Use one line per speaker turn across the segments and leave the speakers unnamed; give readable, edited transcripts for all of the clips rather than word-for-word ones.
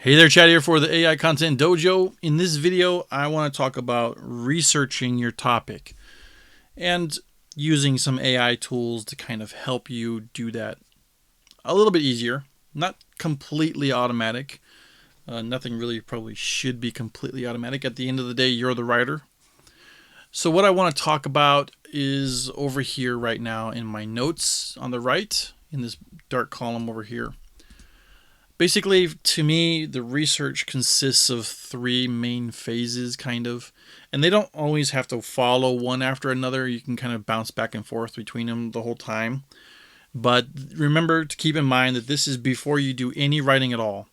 Hey there, Chad here for the AI Content Dojo. In this video, I want to talk about researching your topic and using some AI tools to kind of help you do that a little bit easier. Not completely automatic. Nothing really probably should be completely automatic. At the end of the day, you're the writer. So what I want to talk about is over here right now in my notes on the right, in this dark column over here. Basically, to me, the research consists of three main phases, kind of. And they don't always have to follow one after another. You can kind of bounce back and forth between them the whole time. But remember to keep in mind that this is before you do any writing at all.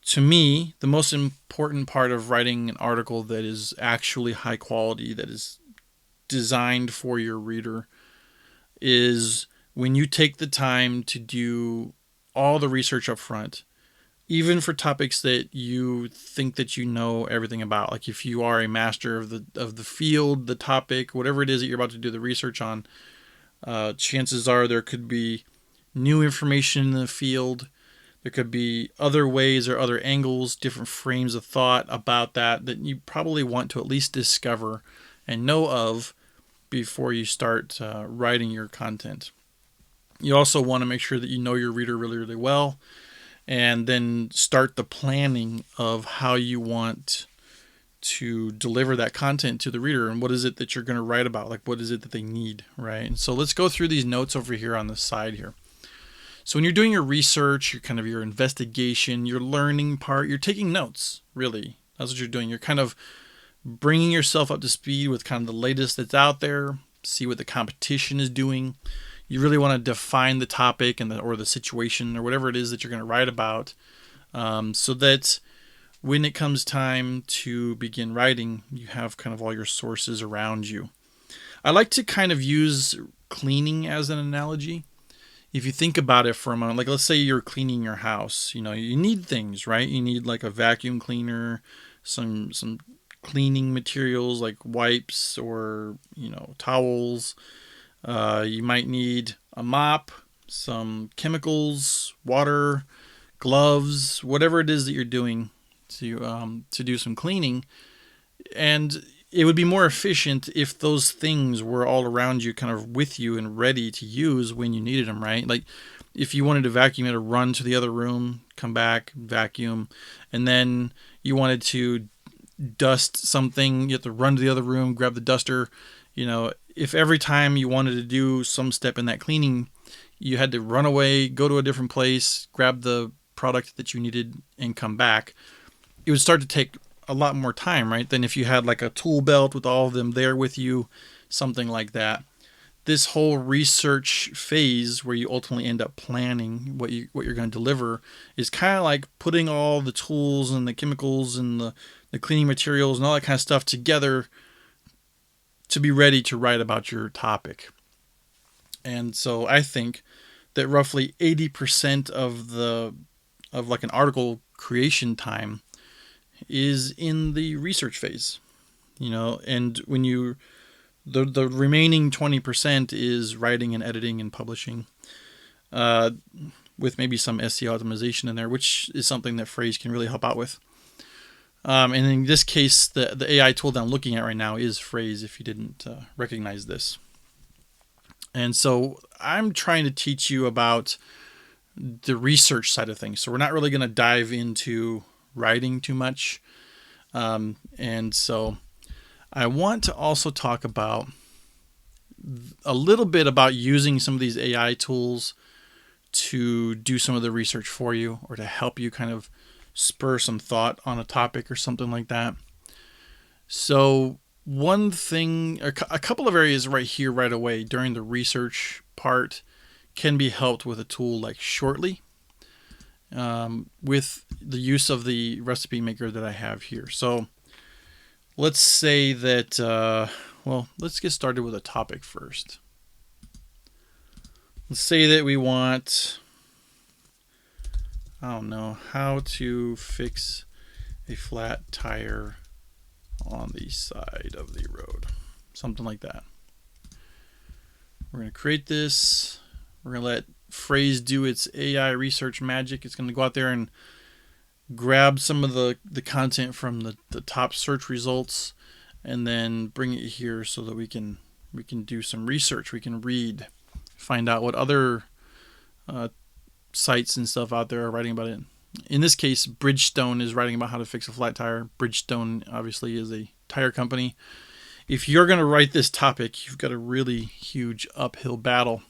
To me, the most important part of writing an article that is actually high quality, that is designed for your reader, is when you take the time to do all the research up front, even for topics that you think that you know everything about. Like if you are a master of the field, the topic, whatever it is that you're about to do the research on, chances are there could be new information in the field. There could be other ways or other angles, different frames of thought about that you probably want to at least discover and know of before you start writing your content. You also want to make sure that you know your reader really, really well, and then start the planning of how you want to deliver that content to the reader and what is it that you're going to write about, like what is it that they need, right? And so let's go through these notes over here on the side here. So when you're doing your research, your investigation, your learning part, you're taking notes, really. That's what you're doing. You're kind of bringing yourself up to speed with kind of the latest that's out there, see what the competition is doing. You really want to define the topic or the situation or whatever it is that you're going to write about, so that when it comes time to begin writing, you have kind of all your sources around you. I like to kind of use cleaning as an analogy. If you think about it for a moment, like let's say you're cleaning your house, you need things, right? You need like a vacuum cleaner, some cleaning materials like wipes or towels. You might need a mop, some chemicals, water, gloves, whatever it is that you're doing to do some cleaning. And it would be more efficient if those things were all around you, kind of with you and ready to use when you needed them, right? Like if you wanted to vacuum, you had to run to the other room, come back, vacuum, and then you wanted to dust something, you have to run to the other room, grab the duster. If every time you wanted to do some step in that cleaning, you had to run away, go to a different place, grab the product that you needed, and come back, it would start to take a lot more time, right? Than if you had like a tool belt with all of them there with you, something like that. This whole research phase where you ultimately end up planning what you're going to deliver is kind of like putting all the tools and the chemicals and the cleaning materials and all that kind of stuff together to be ready to write about your topic. And so I think that roughly 80% of like an article creation time is in the research phase, and when the remaining 20% is writing and editing and publishing, with maybe some SEO optimization in there, which is something that Phrase can really help out with. And in this case, the AI tool that I'm looking at right now is Phrase, if you didn't recognize this. And so I'm trying to teach you about the research side of things. So we're not really going to dive into writing too much. And so I want to also talk about a little bit about using some of these AI tools to do some of the research for you or to help you kind of spur some thought on a topic or something like that. So one thing, a couple of areas right here right away during the research part can be helped with a tool like Shortly, with the use of the recipe maker that I have here. So let's say that, let's get started with a topic first. Let's say that we want, how to fix a flat tire on the side of the road. Something like that. We're going to create this. We're going to let Phrase do its AI research magic. It's going to go out there and grab some of the content from the top search results and then bring it here so that we can do some research. We can read, find out what other sites and stuff out there are writing about it. In this case, Bridgestone is writing about how to fix a flat tire. Bridgestone obviously is a tire company. If you're going to write this topic, you've got a really huge uphill battle.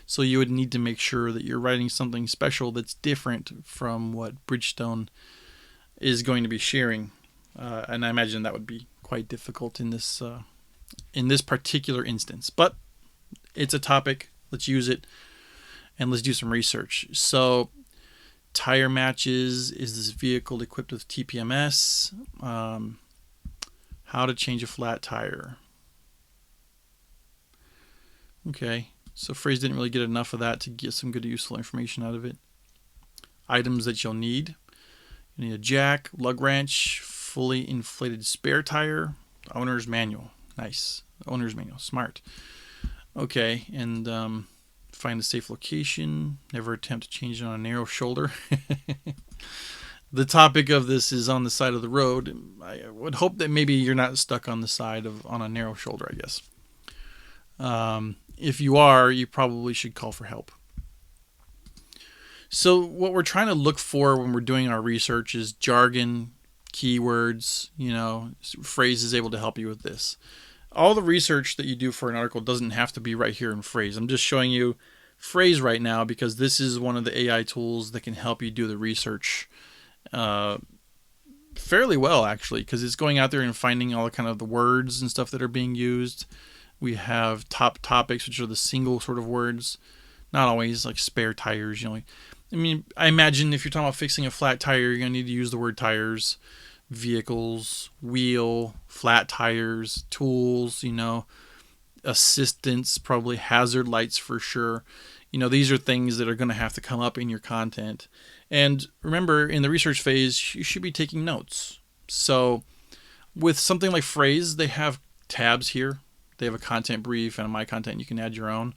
So you would need to make sure that you're writing something special that's different from what Bridgestone is going to be sharing. And I imagine that would be quite difficult in this particular instance. But it's a topic. Let's use it and let's do some research. So tire matches. Is this vehicle equipped with TPMS? How to change a flat tire. Okay, so Phrase didn't really get enough of that to get some good useful information out of it. Items that you'll need. You need a jack, lug wrench, fully inflated spare tire, owner's manual. Nice. Owner's manual. Smart. Okay, and find a safe location. Never attempt to change it on a narrow shoulder. The topic of this is on the side of the road. I would hope that maybe you're not stuck on the side on a narrow shoulder, I guess. If you are, you probably should call for help. So what we're trying to look for when we're doing our research is jargon, keywords. Phrase is able to help you with this. All the research that you do for an article doesn't have to be right here in Phrase. I'm just showing you Phrase right now because this is one of the AI tools that can help you do the research fairly well, actually, because it's going out there and finding all the kind of the words and stuff that are being used. We have top topics, which are the single sort of words, not always like spare tires. I imagine if you're talking about fixing a flat tire, you're going to need to use the word tires, vehicles, wheel, flat tires, tools, assistance, probably hazard lights for sure. These are things that are going to have to come up in your content. And remember, in the research phase, you should be taking notes. So with something like Phrase, they have tabs here. They have a content brief and a My Content. You can add your own.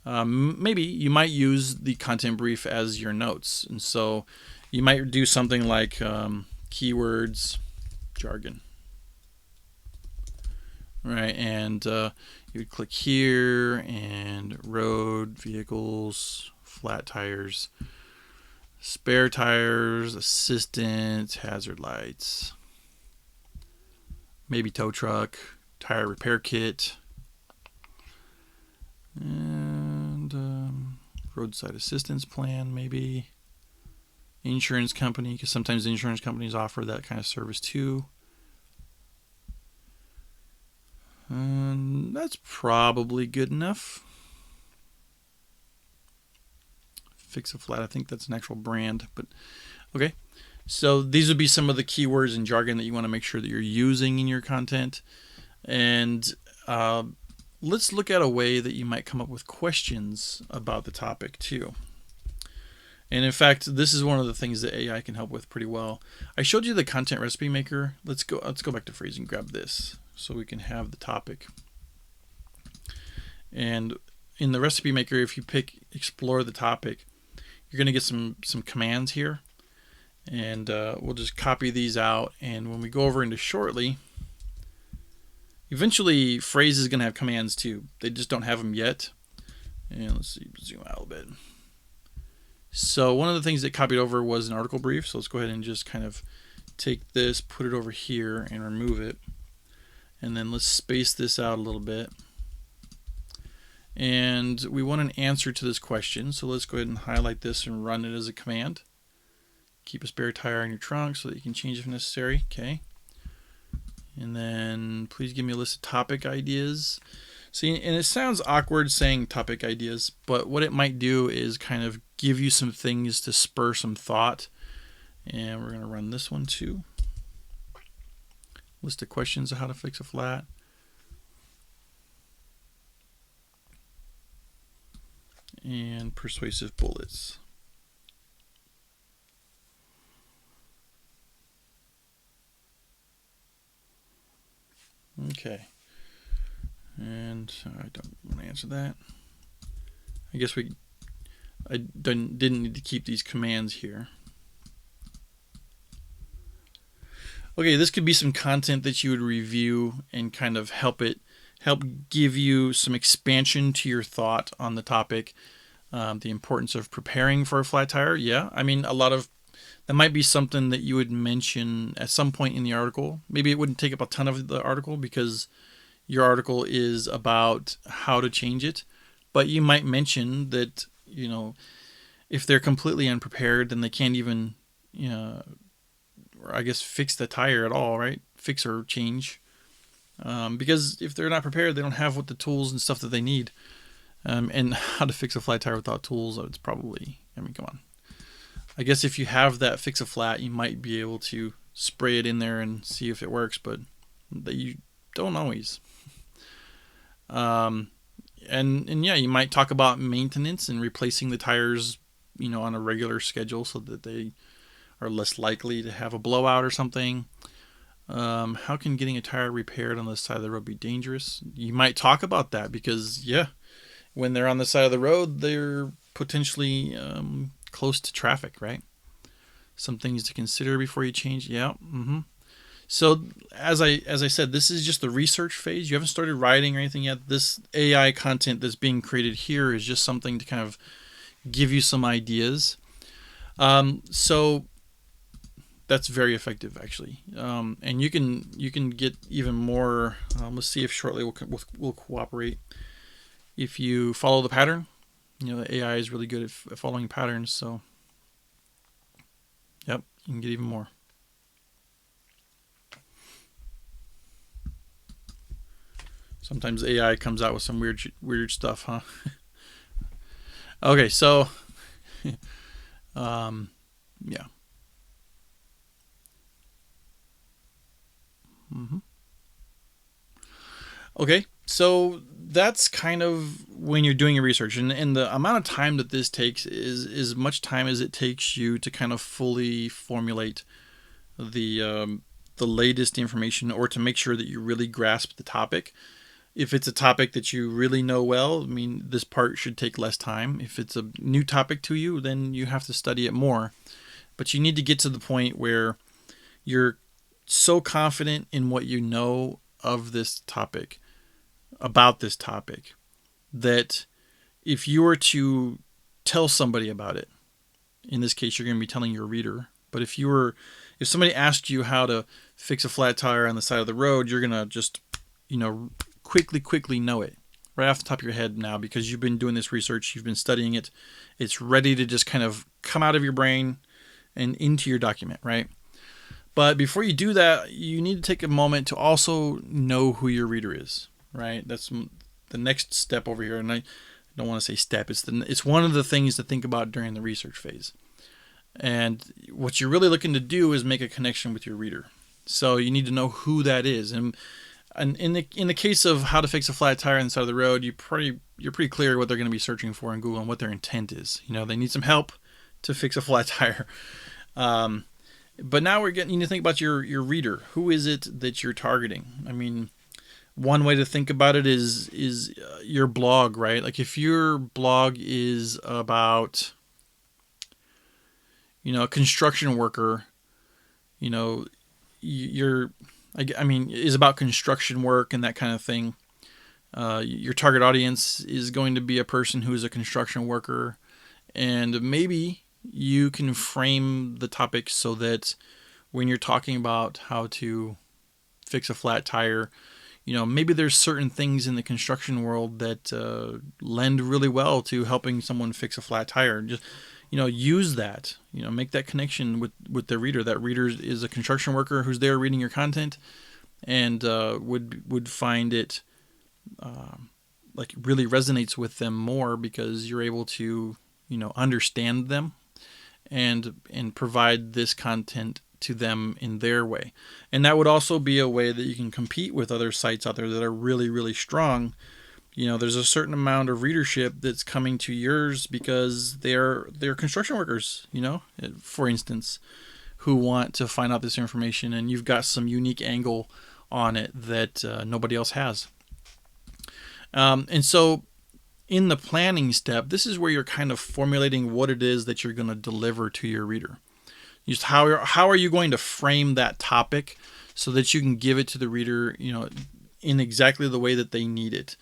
Maybe you might use the content brief as your notes. And so you might do something like keywords, jargon. Right, and you would click here and road, vehicles, flat tires, spare tires, assistance, hazard lights, maybe tow truck, tire repair kit, and roadside assistance plan, maybe insurance company, because sometimes insurance companies offer that kind of service too. And that's probably good enough. Fix a Flat, I think that's an actual brand, but okay. So these would be some of the keywords and jargon that you want to make sure that you're using in your content. And let's look at a way that you might come up with questions about the topic too. And in fact, this is one of the things that AI can help with pretty well. I showed you the content recipe maker. Let's go back to Phrase and grab this so we can have the topic. And in the recipe maker, if you pick explore the topic, you're going to get some commands here. And we'll just copy these out. And when we go over into Shortly, eventually Phrase is going to have commands too. They just don't have them yet. And let's see, zoom out a bit. So one of the things that copied over was an article brief. So let's go ahead and just kind of take this, put it over here, and remove it. And then let's space this out a little bit. And we want an answer to this question. So let's go ahead and highlight this and run it as a command. Keep a spare tire in your trunk so that you can change it if necessary. Okay. And then please give me a list of topic ideas. See, and it sounds awkward saying topic ideas, but what it might do is kind of give you some things to spur some thought. And we're going to run this one too. List of questions of how to fix a flat. And persuasive bullets. Okay. And I don't want to answer that. I guess I didn't need to keep these commands here. Okay, this could be some content that you would review and kind of help give you some expansion to your thought on the topic. The importance of preparing for a flat tire. Yeah, I mean, that might be something that you would mention at some point in the article. Maybe it wouldn't take up a ton of the article because your article is about how to change it, but you might mention that, if they're completely unprepared, then they can't even, or I guess fix the tire at all, right? Fix or change. Because if they're not prepared, they don't have what the tools and stuff that they need. And how to fix a flat tire without tools, it's probably, come on. I guess if you have that fix a flat, you might be able to spray it in there and see if it works, but you don't always. And yeah, you might talk about maintenance and replacing the tires, on a regular schedule so that they are less likely to have a blowout or something. How can getting a tire repaired on the side of the road be dangerous? You might talk about that because, yeah, when they're on the side of the road, they're potentially close to traffic, right? Some things to consider before you change. Yeah. So as I said, this is just the research phase. You haven't started writing or anything yet. This AI content that's being created here is just something to kind of give you some ideas. So that's very effective, actually. And you can get even more. Let's see if Shortly will cooperate. If you follow the pattern, the AI is really good at following patterns. So, yep, you can get even more. Sometimes AI comes out with some weird stuff, huh? Okay, so, yeah. Okay, so that's kind of when you're doing your research, and the amount of time that this takes is as much time as it takes you to kind of fully formulate the latest information, or to make sure that you really grasp the topic. If it's a topic that you really know well, I mean, this part should take less time. If it's a new topic to you, then you have to study it more. But you need to get to the point where you're so confident in what you know of this topic, about this topic, that if you were to tell somebody about it, in this case, you're going to be telling your reader. But if somebody asked you how to fix a flat tire on the side of the road, you're going to just, quickly know it right off the top of your head now, because you've been doing this research, you've been studying it. It's ready to just kind of come out of your brain and into your document, right? But before you do that, you need to take a moment to also know who your reader is, right? That's the next step over here. And I don't want to say step. It's one of the things to think about during the research phase. And what you're really looking to do is make a connection with your reader. So you need to know who that is. And in the case of how to fix a flat tire on the side of the road, you're pretty clear what they're going to be searching for in Google and what their intent is. They need some help to fix a flat tire. But now you need to think about your reader. Who is it that you're targeting? I mean, one way to think about it is your blog, right? Like if your blog is about, a construction worker, is about construction work and that kind of thing. Your target audience is going to be a person who is a construction worker, and maybe you can frame the topic so that when you're talking about how to fix a flat tire, maybe there's certain things in the construction world that lend really well to helping someone fix a flat tire. Just, use that, make that connection with the reader. That reader is a construction worker who's there reading your content, and would find it like really resonates with them more because you're able to, understand them and provide this content to them in their way. And that would also be a way that you can compete with other sites out there that are really, really strong. There's a certain amount of readership that's coming to yours because they're construction workers, for instance, who want to find out this information, and you've got some unique angle on it that nobody else has. And so in the planning step, this is where you're kind of formulating what it is that you're going to deliver to your reader. Just how are you going to frame that topic so that you can give it to the reader, in exactly the way that they need it.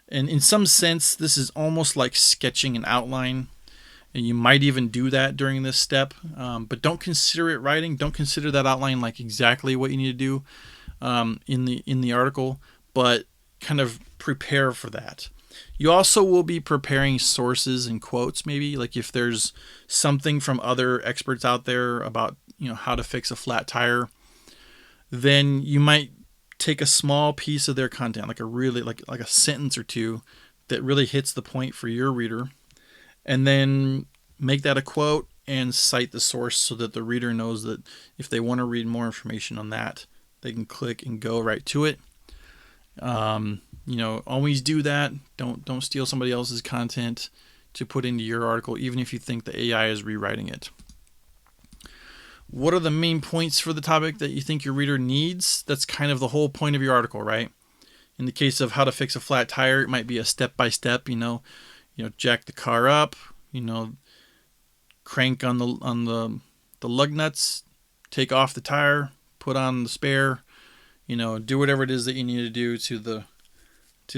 And in some sense, this is almost like sketching an outline. And you might even do that during this step, but don't consider it writing. Don't consider that outline like exactly what you need to do in the article, but kind of prepare for that. You also will be preparing sources and quotes, maybe like if there's something from other experts out there about how to fix a flat tire, then you might take a small piece of their content, like a really like a sentence or two that really hits the point for your reader, and then make that a quote and cite the source so that the reader knows that if they want to read more information on that, they can click and go right to it. Always do that. Don't steal somebody else's content to put into your article, even if you think the AI is rewriting it. What are the main points for the topic that you think your reader needs? That's kind of the whole point of your article, right? In the case of how to fix a flat tire, it might be a step-by-step, jack the car up, crank on the lug nuts, take off the tire, put on the spare, do whatever it is that you need to do to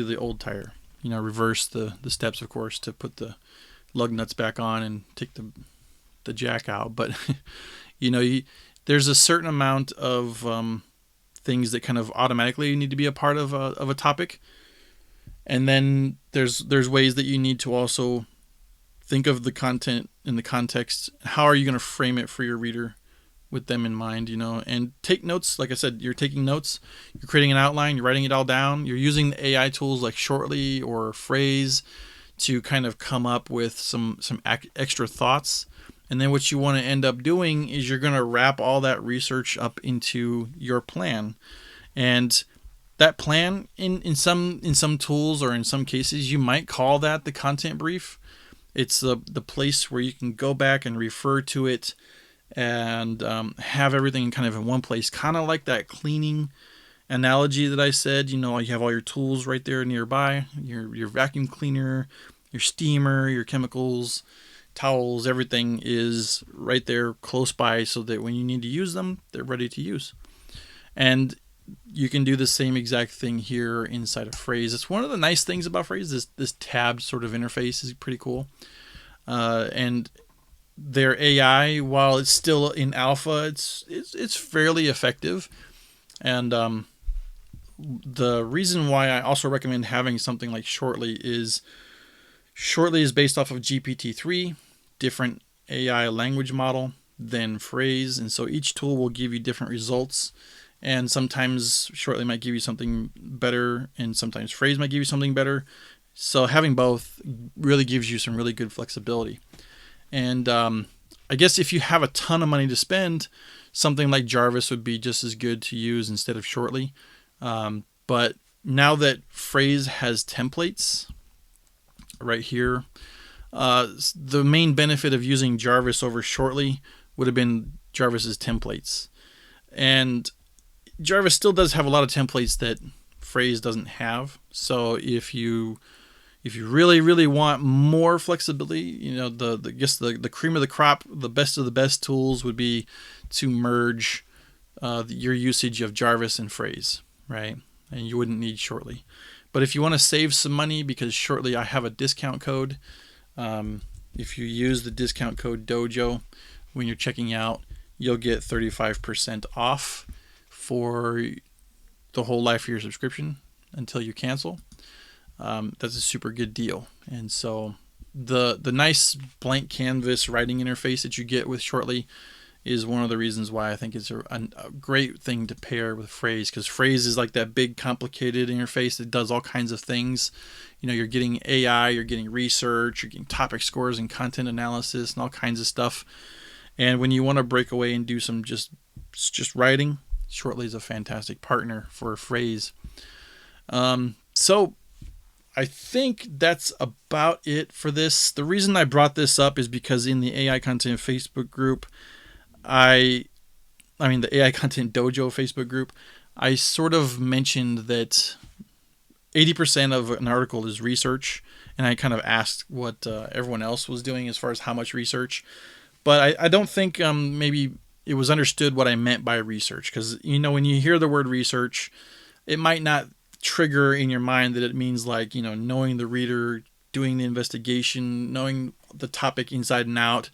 the old tire. Reverse the steps, of course, to put the lug nuts back on and take the jack out. But there's a certain amount of things that kind of automatically need to be a part of a topic, and then there's ways that you need to also think of the content in the context. How are you going to frame it for your reader with them in mind, and take notes. Like I said, you're taking notes, you're creating an outline, you're writing it all down. You're using the AI tools like Shortly or Phrase to kind of come up with some extra thoughts. And then what you want to end up doing is you're going to wrap all that research up into your plan. And that plan, in some tools or in some cases, you might call that the content brief. It's the place where you can go back and refer to it and have everything kind of in one place, kind of like that cleaning analogy that I said. You have all your tools right there nearby, your vacuum cleaner, your steamer, your chemicals, towels, everything is right there close by so that when you need to use them, they're ready to use. And you can do the same exact thing here inside of Phrase. It's one of the nice things about Phrase. This tabbed sort of interface is pretty cool. And their AI, while it's still in alpha, it's fairly effective. And the reason why I also recommend having something like Shortly is based off of GPT-3, different AI language model than Phrase, and so each tool will give you different results. And sometimes Shortly might give you something better, and sometimes Phrase might give you something better. So having both really gives you some really good flexibility. And I guess if you have a ton of money to spend, something like Jarvis would be just as good to use instead of Shortly. But now that Phrase has templates right here, the main benefit of using Jarvis over Shortly would have been Jarvis's templates. And Jarvis still does have a lot of templates that Phrase doesn't have. So if you really, really want more flexibility, the cream of the crop, the best of the best tools would be to merge your usage of Jarvis and Phrase, right? And you wouldn't need Shortly. But if you want to save some money, because Shortly I have a discount code, if you use the discount code Dojo when you're checking out, you'll get 35% off for the whole life of your subscription until you cancel. That's a super good deal. And so the nice blank canvas writing interface that you get with Shortly is one of the reasons why I think it's a great thing to pair with Phrase, because Phrase is like that big complicated interface that does all kinds of things. You're getting AI, you're getting research, you're getting topic scores and content analysis and all kinds of stuff. And when you want to break away and do some just writing, Shortly is a fantastic partner for Phrase. So I think that's about it for this. The reason I brought this up is because in the AI Content Facebook group, the AI Content Dojo Facebook group, I sort of mentioned that 80% of an article is research, and I kind of asked what everyone else was doing as far as how much research. But I don't think maybe it was understood what I meant by research. Because, you know, when you hear the word research, it might not trigger in your mind that it means like, you know, knowing the reader, doing the investigation, knowing the topic inside and out,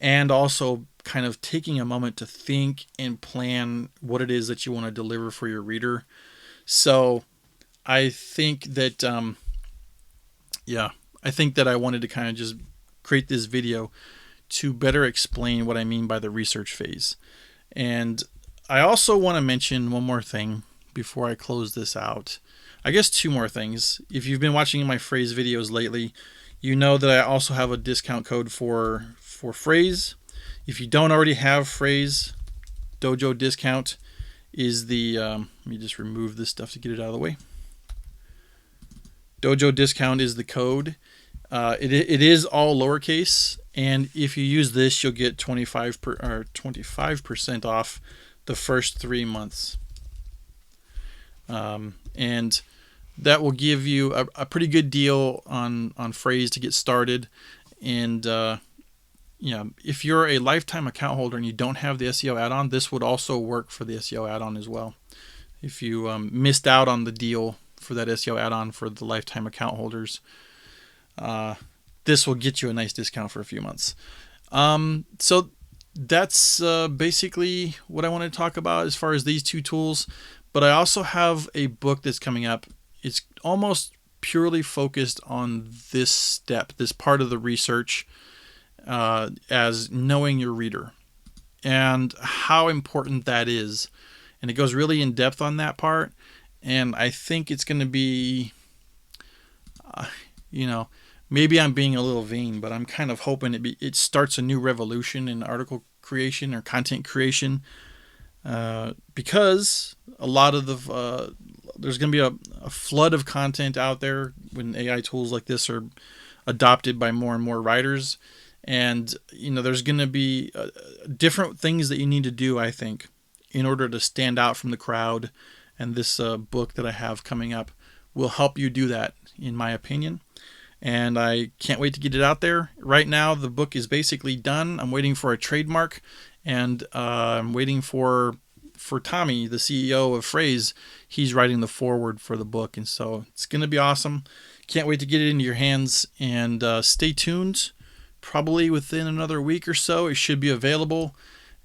and also kind of taking a moment to think and plan what it is that you want to deliver for your reader. So I think that, I think that I wanted to kind of just create this video to better explain what I mean by the research phase. And I also want to mention one more thing before I close this out. I guess two more things. If you've been watching my phrase videos lately, you know that I also have a discount code for Phrase. If you don't already have Phrase, Dojo discount is the, let me just remove this stuff to get it out of the way. Dojo discount is the code. It is all lowercase, and if you use this, you'll get 25% off the first 3 months. And that will give you a pretty good deal on Phrase to get started. And if you're a lifetime account holder and you don't have the SEO add-on, this would also work for the SEO add-on as well. If you missed out on the deal for that SEO add-on for the lifetime account holders, this will get you a nice discount for a few months. So that's basically what I want to talk about as far as these two tools. But I also have a book that's coming up. It's almost purely focused on this step, this part of the research, as knowing your reader and how important that is. And it goes really in depth on that part. And I think it's going to be, maybe I'm being a little vain, but I'm kind of hoping it starts a new revolution in article creation or content creation, because a lot of there's going to be a flood of content out there when AI tools like this are adopted by more and more writers. And, there's going to be different things that you need to do, I think, in order to stand out from the crowd. And this book that I have coming up will help you do that, in my opinion. And I can't wait to get it out there. Right now, the book is basically done. I'm waiting for a trademark, and I'm waiting for Tommy, the CEO of Phrase. He's writing the foreword for the book, and so it's going to be awesome. Can't wait to get it into your hands, and stay tuned. Probably within another week or so, it should be available.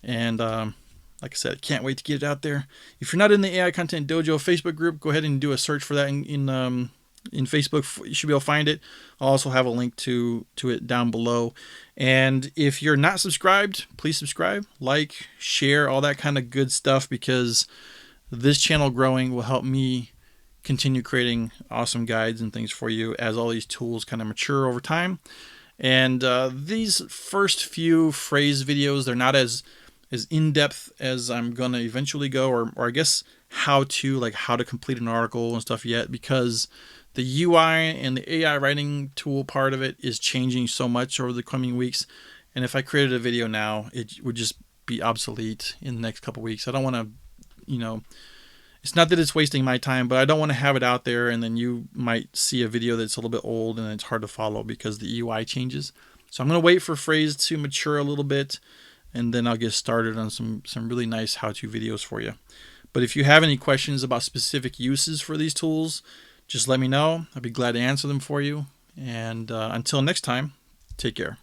And like I said, can't wait to get it out there. If you're not in the AI Content Dojo Facebook group, go ahead and do a search for that in Facebook. You should be able to find it. I'll also have a link to it down below. And if you're not subscribed, please subscribe, like, share, all that kind of good stuff, because this channel growing will help me continue creating awesome guides and things for you as all these tools kind of mature over time. And these first few Phrase videos, they're not as in-depth as I'm going to eventually go, or I guess how to complete an article and stuff yet, because the UI and the AI writing tool part of it is changing so much over the coming weeks. And if I created a video now, it would just be obsolete in the next couple weeks. I don't want to, it's not that it's wasting my time, but I don't want to have it out there and then you might see a video that's a little bit old and it's hard to follow because the UI changes. So I'm going to wait for Phrase to mature a little bit, and then I'll get started on some really nice how-to videos for you. But if you have any questions about specific uses for these tools, just let me know. I'd be glad to answer them for you. And until next time, take care.